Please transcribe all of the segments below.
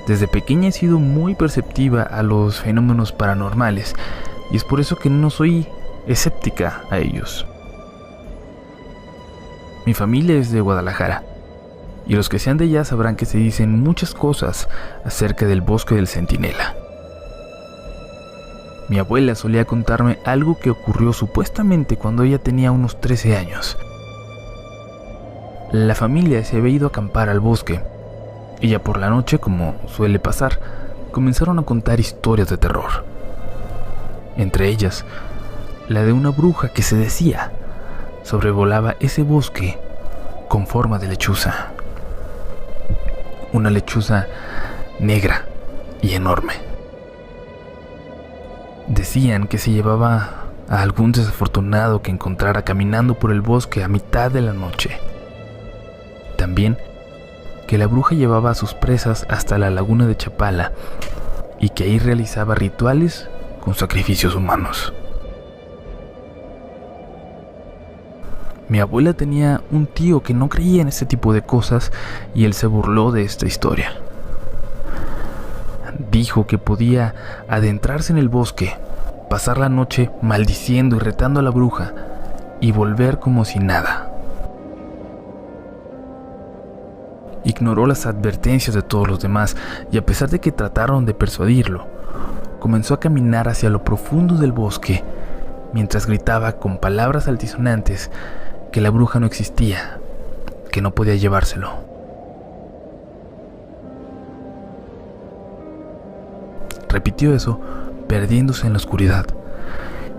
Desde pequeña he sido muy perceptiva a los fenómenos paranormales y es por eso que no soy escéptica a ellos. Mi familia es de Guadalajara y los que sean de allá sabrán que se dicen muchas cosas acerca del bosque del Centinela. Mi abuela solía contarme algo que ocurrió supuestamente cuando ella tenía unos 13 años. La familia se había ido a acampar al bosque y ya por la noche, como suele pasar, comenzaron a contar historias de terror. Entre ellas, la de una bruja que se decía sobrevolaba ese bosque con forma de lechuza. Una lechuza negra y enorme. Decían que se llevaba a algún desafortunado que encontrara caminando por el bosque a mitad de la noche. También que la bruja llevaba a sus presas hasta la laguna de Chapala y que ahí realizaba rituales con sacrificios humanos. Mi abuela tenía un tío que no creía en este tipo de cosas y él se burló de esta historia. Dijo que podía adentrarse en el bosque, pasar la noche maldiciendo y retando a la bruja y volver como si nada. Ignoró las advertencias de todos los demás y a pesar de que trataron de persuadirlo, comenzó a caminar hacia lo profundo del bosque mientras gritaba con palabras altisonantes que la bruja no existía, que no podía llevárselo. Repitió eso, perdiéndose en la oscuridad,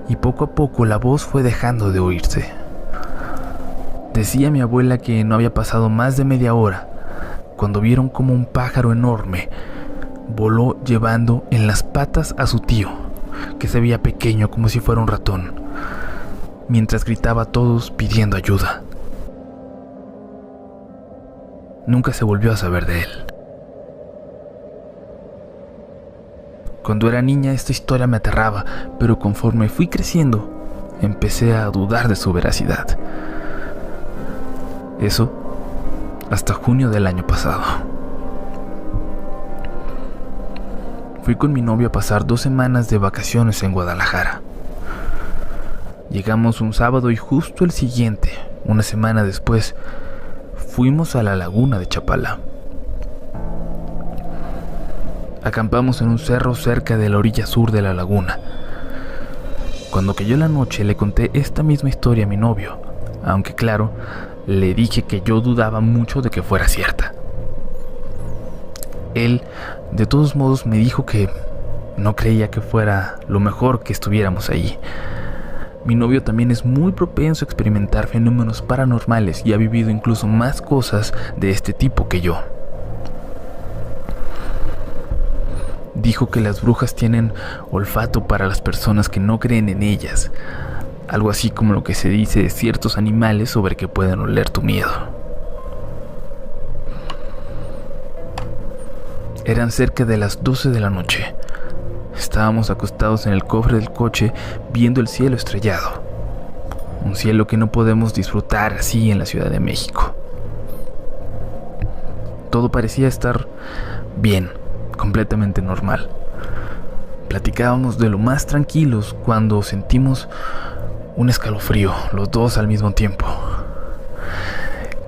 y poco a poco la voz fue dejando de oírse. Decía mi abuela que no había pasado más de media hora cuando vieron como un pájaro enorme voló llevando en las patas a su tío, que se veía pequeño como si fuera un ratón, mientras gritaba a todos pidiendo ayuda. Nunca se volvió a saber de él. Cuando era niña esta historia me aterraba, pero conforme fui creciendo, empecé a dudar de su veracidad. Eso hasta junio del año pasado. Fui con mi novio a pasar 2 semanas de vacaciones en Guadalajara. Llegamos un sábado y justo el siguiente, una semana después, fuimos a la laguna de Chapala. Acampamos en un cerro cerca de la orilla sur de la laguna. Cuando cayó la noche le conté esta misma historia a mi novio, aunque claro, le dije que yo dudaba mucho de que fuera cierta. Él, de todos modos, me dijo que no creía que fuera lo mejor que estuviéramos ahí. Mi novio también es muy propenso a experimentar fenómenos paranormales y ha vivido incluso más cosas de este tipo que yo. Dijo que las brujas tienen olfato para las personas que no creen en ellas, algo así como lo que se dice de ciertos animales sobre que pueden oler tu miedo. Eran cerca de las 12 de la noche. Estábamos acostados en el cofre del coche viendo el cielo estrellado, un cielo que no podemos disfrutar así en la Ciudad de México. Todo parecía estar bien, completamente normal. Platicábamos de lo más tranquilos cuando sentimos un escalofrío, los dos al mismo tiempo.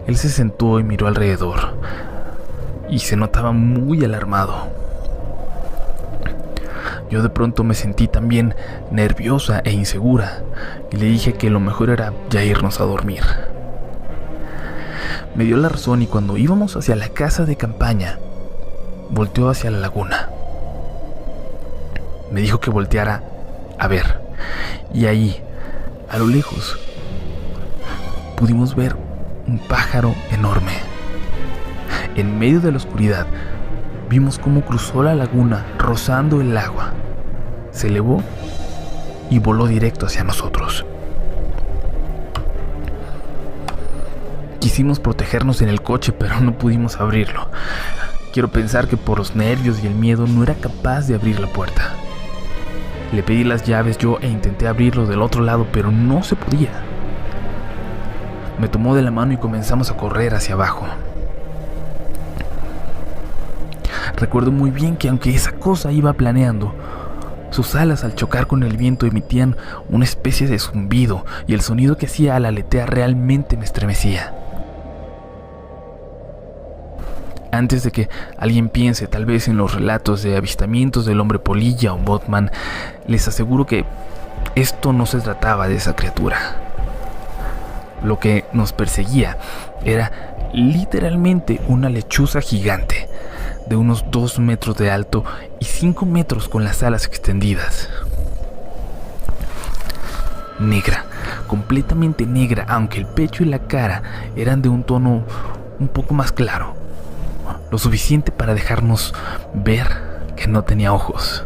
Él se sentó y miró alrededor y se notaba muy alarmado. Yo de pronto me sentí también nerviosa e insegura y le dije que lo mejor era ya irnos a dormir. Me dio la razón y cuando íbamos hacia la casa de campaña, volteó hacia la laguna. Me dijo que volteara a ver, y ahí, a lo lejos, pudimos ver un pájaro enorme. En medio de la oscuridad, vimos cómo cruzó la laguna rozando el agua. Se elevó y voló directo hacia nosotros. Quisimos protegernos en el coche, pero no pudimos abrirlo. Quiero pensar que por los nervios y el miedo no era capaz de abrir la puerta. Le pedí las llaves yo e intenté abrirlo del otro lado, pero no se podía. Me tomó de la mano y comenzamos a correr hacia abajo. Recuerdo muy bien que aunque esa cosa iba planeando, sus alas al chocar con el viento emitían una especie de zumbido y el sonido que hacía al aletear realmente me estremecía. Antes de que alguien piense tal vez en los relatos de avistamientos del hombre polilla o Mothman, les aseguro que esto no se trataba de esa criatura. Lo que nos perseguía era literalmente una lechuza gigante de unos 2 metros de alto y 5 metros con las alas extendidas. Negra, completamente negra, aunque el pecho y la cara eran de un tono un poco más claro, lo suficiente para dejarnos ver que no tenía ojos.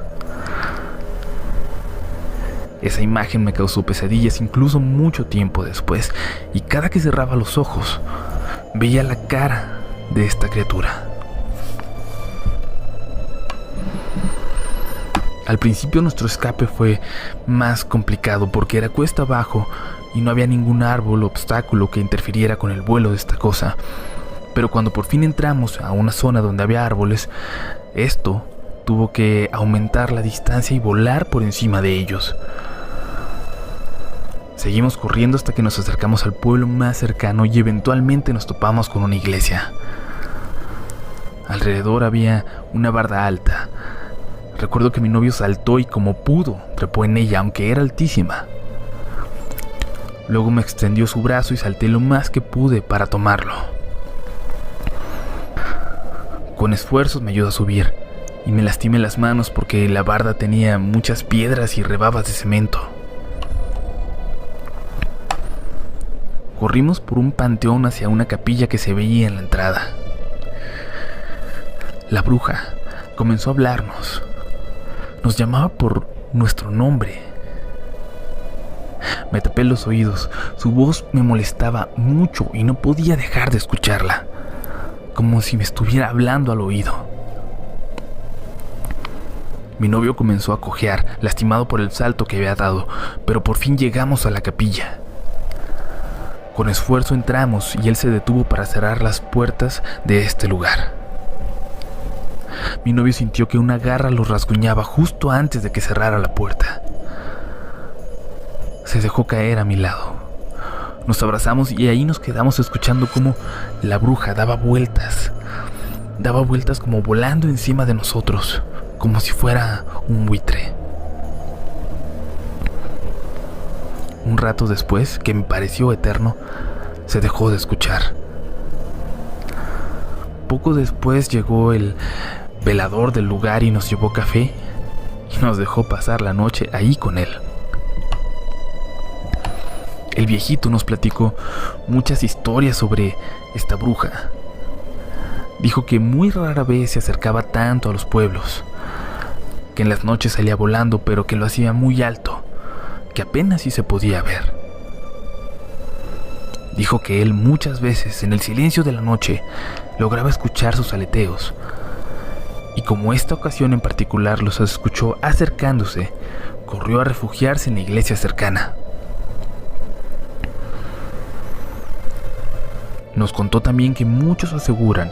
Esa imagen me causó pesadillas incluso mucho tiempo después, y cada que cerraba los ojos veía la cara de esta criatura. Al principio nuestro escape fue más complicado porque era cuesta abajo y no había ningún árbol o obstáculo que interfiriera con el vuelo de esta cosa. Pero cuando por fin entramos a una zona donde había árboles, esto tuvo que aumentar la distancia y volar por encima de ellos. Seguimos corriendo hasta que nos acercamos al pueblo más cercano y eventualmente nos topamos con una iglesia. Alrededor había una barda alta. Recuerdo que mi novio saltó y como pudo trepó en ella, aunque era altísima. Luego me extendió su brazo y salté lo más que pude para tomarlo. Con esfuerzos me ayudó a subir y me lastimé las manos porque la barda tenía muchas piedras y rebabas de cemento. Corrimos por un panteón hacia una capilla que se veía en la entrada. La bruja comenzó a hablarnos. Nos llamaba por nuestro nombre. Me tapé los oídos. Su voz me molestaba mucho y no podía dejar de escucharla, como si me estuviera hablando al oído. Mi novio comenzó a cojear, lastimado por el salto que había dado, pero por fin llegamos a la capilla. Con esfuerzo entramos y él se detuvo para cerrar las puertas de este lugar. Mi novio sintió que una garra lo rasguñaba justo antes de que cerrara la puerta. Se dejó caer a mi lado. Nos abrazamos y ahí nos quedamos escuchando cómo la bruja daba vueltas como volando encima de nosotros, como si fuera un buitre. Un rato después, que me pareció eterno, se dejó de escuchar. Poco después llegó el velador del lugar y nos llevó café y nos dejó pasar la noche ahí con él. El viejito nos platicó muchas historias sobre esta bruja. Dijo que muy rara vez se acercaba tanto a los pueblos, que en las noches salía volando, pero que lo hacía muy alto, que apenas sí se podía ver. Dijo que él muchas veces, en el silencio de la noche, lograba escuchar sus aleteos, y como esta ocasión en particular los escuchó acercándose, corrió a refugiarse en la iglesia cercana. Nos contó también que muchos aseguran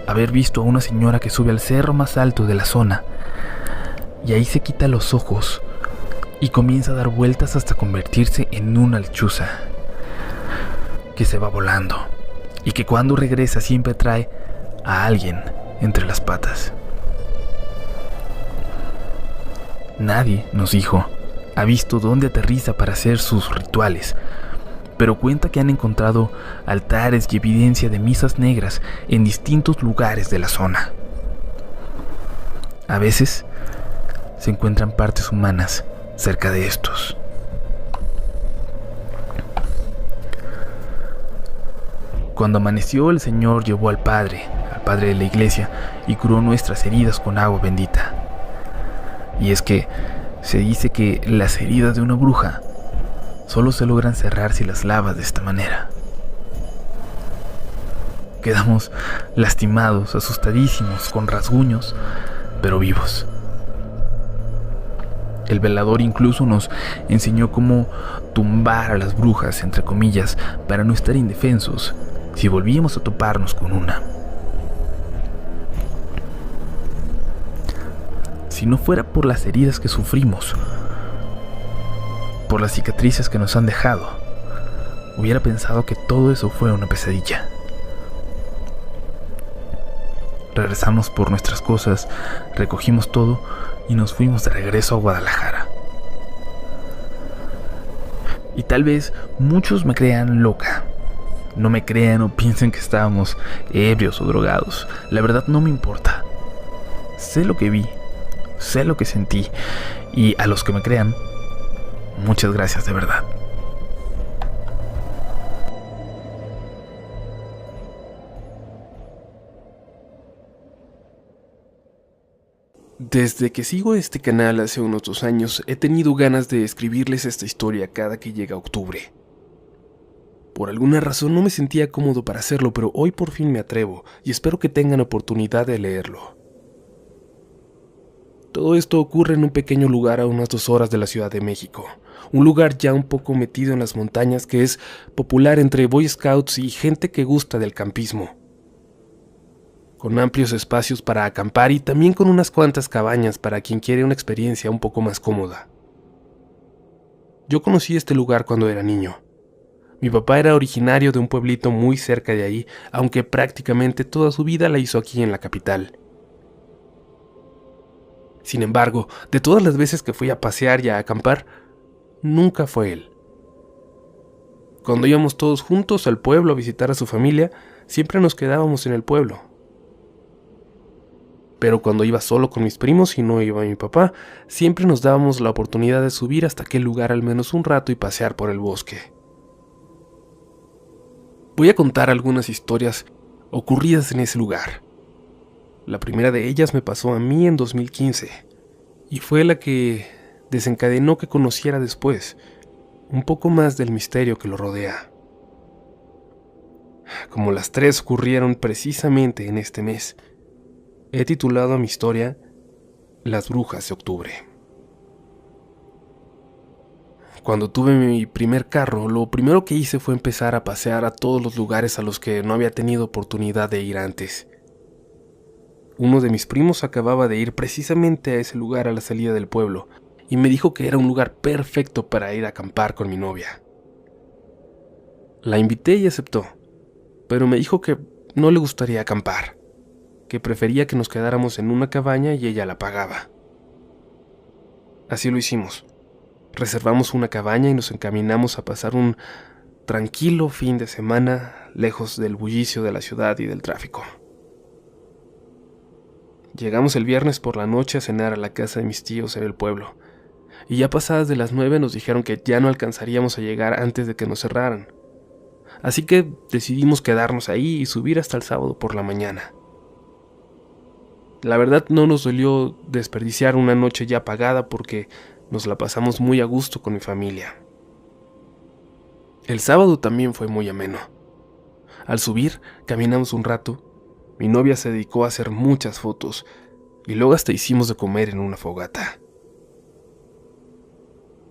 haber visto a una señora que sube al cerro más alto de la zona, y ahí se quita los ojos y comienza a dar vueltas hasta convertirse en una lechuza que se va volando, y que cuando regresa siempre trae a alguien entre las patas. Nadie, nos dijo, ha visto dónde aterriza para hacer sus rituales, pero cuenta que han encontrado altares y evidencia de misas negras en distintos lugares de la zona. A veces se encuentran partes humanas cerca de estos. Cuando amaneció, el Señor llevó al padre de la iglesia, y curó nuestras heridas con agua bendita. Y es que se dice que las heridas de una bruja solo se logran cerrar si las lavas de esta manera. Quedamos lastimados, asustadísimos, con rasguños, pero vivos. El velador incluso nos enseñó cómo tumbar a las brujas, entre comillas, para no estar indefensos si volvíamos a toparnos con una. Si no fuera por las heridas que sufrimos, por las cicatrices que nos han dejado, hubiera pensado que todo eso fue una pesadilla. Regresamos por nuestras cosas, recogimos todo y nos fuimos de regreso a Guadalajara. Y tal vez muchos me crean loca. No me crean o piensen que estábamos ebrios o drogados. La verdad no me importa. Sé lo que vi, sé lo que sentí, y a los que me crean, muchas gracias de verdad. Desde que sigo este canal hace unos 2 años, he tenido ganas de escribirles esta historia cada que llega octubre. Por alguna razón no me sentía cómodo para hacerlo, pero hoy por fin me atrevo y espero que tengan oportunidad de leerlo. Todo esto ocurre en un pequeño lugar a unas 2 horas de la Ciudad de México, un lugar ya un poco metido en las montañas que es popular entre Boy Scouts y gente que gusta del campismo, con amplios espacios para acampar y también con unas cuantas cabañas para quien quiere una experiencia un poco más cómoda. Yo conocí este lugar cuando era niño. Mi papá era originario de un pueblito muy cerca de ahí, aunque prácticamente toda su vida la hizo aquí en la capital. Sin embargo, de todas las veces que fui a pasear y a acampar, nunca fue él. Cuando íbamos todos juntos al pueblo a visitar a su familia, siempre nos quedábamos en el pueblo. Pero cuando iba solo con mis primos y no iba mi papá, siempre nos dábamos la oportunidad de subir hasta aquel lugar al menos un rato y pasear por el bosque. Voy a contar algunas historias ocurridas en ese lugar. La primera de ellas me pasó a mí en 2015 y fue la que desencadenó que conociera después un poco más del misterio que lo rodea. Como las 3 ocurrieron precisamente en este mes, he titulado a mi historia Las Brujas de Octubre. Cuando tuve mi primer carro, lo primero que hice fue empezar a pasear a todos los lugares a los que no había tenido oportunidad de ir antes. Uno de mis primos acababa de ir precisamente a ese lugar a la salida del pueblo y me dijo que era un lugar perfecto para ir a acampar con mi novia. La invité y aceptó, pero me dijo que no le gustaría acampar, que prefería que nos quedáramos en una cabaña y ella la pagaba. Así lo hicimos. Reservamos una cabaña y nos encaminamos a pasar un tranquilo fin de semana lejos del bullicio de la ciudad y del tráfico. Llegamos el viernes por la noche a cenar a la casa de mis tíos en el pueblo, y ya pasadas de las 9 nos dijeron que ya no alcanzaríamos a llegar antes de que nos cerraran. Así que decidimos quedarnos ahí y subir hasta el sábado por la mañana. La verdad no nos dolió desperdiciar una noche ya pagada porque nos la pasamos muy a gusto con mi familia. El sábado también fue muy ameno. Al subir, caminamos un rato. Mi novia se dedicó a hacer muchas fotos y luego hasta hicimos de comer en una fogata.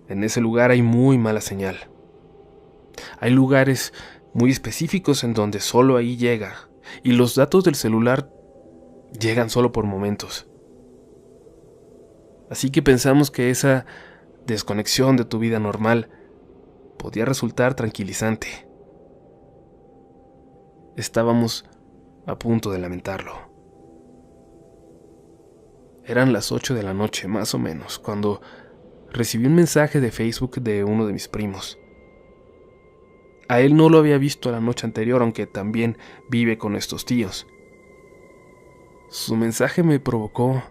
En ese lugar hay muy mala señal. Hay lugares muy específicos en donde solo ahí llega y los datos del celular llegan solo por momentos. Así que pensamos que esa desconexión de tu vida normal podía resultar tranquilizante. Estábamos a punto de lamentarlo. Eran las 8 de la noche, más o menos, cuando recibí un mensaje de Facebook de uno de mis primos. A él no lo había visto la noche anterior, aunque también vive con estos tíos. Su mensaje me provocó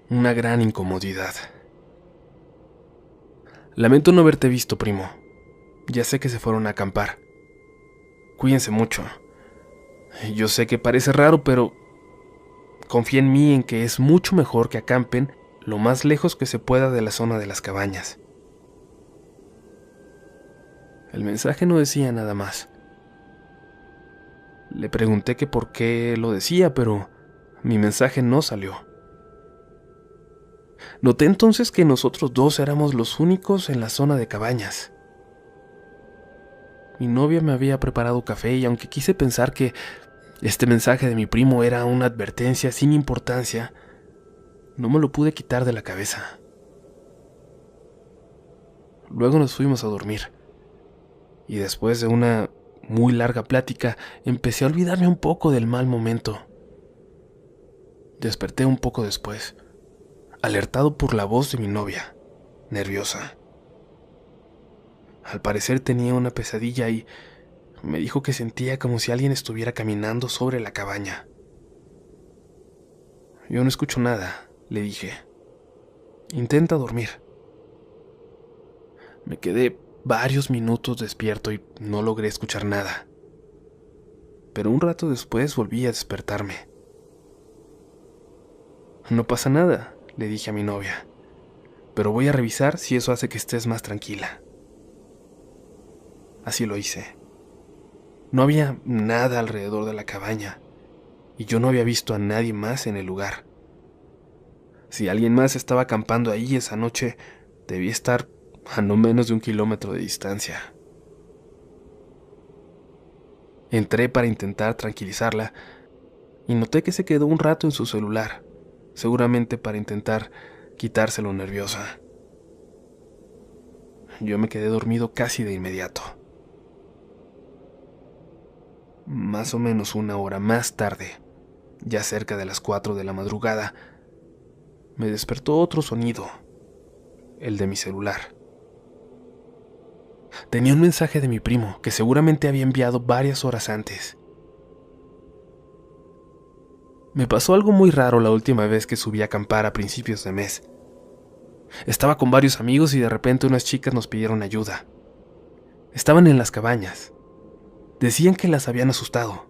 una gran incomodidad. Lamento no haberte visto, primo. Ya sé que se fueron a acampar. Cuídense mucho. Yo sé que parece raro, pero confía en mí en que es mucho mejor que acampen lo más lejos que se pueda de la zona de las cabañas. El mensaje no decía nada más. Le pregunté que por qué lo decía, pero mi mensaje no salió. Noté entonces que nosotros 2 éramos los únicos en la zona de cabañas. Mi novia me había preparado café y aunque quise pensar que este mensaje de mi primo era una advertencia sin importancia, No me lo pude quitar de la cabeza. Luego nos fuimos a dormir. Y después de una muy larga plática, empecé a olvidarme un poco del mal momento. Desperté un poco después, alertado por la voz de mi novia, nerviosa. Al parecer tenía una pesadilla y me dijo que sentía como si alguien estuviera caminando sobre la cabaña. Yo no escucho nada, le dije. Intenta dormir. Me quedé varios minutos despierto y no logré escuchar nada. Pero un rato después volví a despertarme. No pasa nada, le dije a mi novia, pero voy a revisar si eso hace que estés más tranquila. Así lo hice. No había nada alrededor de la cabaña y yo no había visto a nadie más en el lugar. Si alguien más estaba acampando ahí esa noche, debía estar a no menos de 1 kilómetro de distancia. Entré para intentar tranquilizarla y noté que se quedó un rato en su celular, seguramente para intentar quitárselo nerviosa. Yo me quedé dormido casi de inmediato. Más o menos 1 hora más tarde, ya cerca de las 4 de la madrugada, me despertó otro sonido, el de mi celular. Tenía un mensaje de mi primo que seguramente había enviado varias horas antes. Me pasó algo muy raro la última vez que subí a acampar a principios de mes. Estaba con varios amigos y de repente unas chicas nos pidieron ayuda. Estaban en las cabañas. Decían que las habían asustado.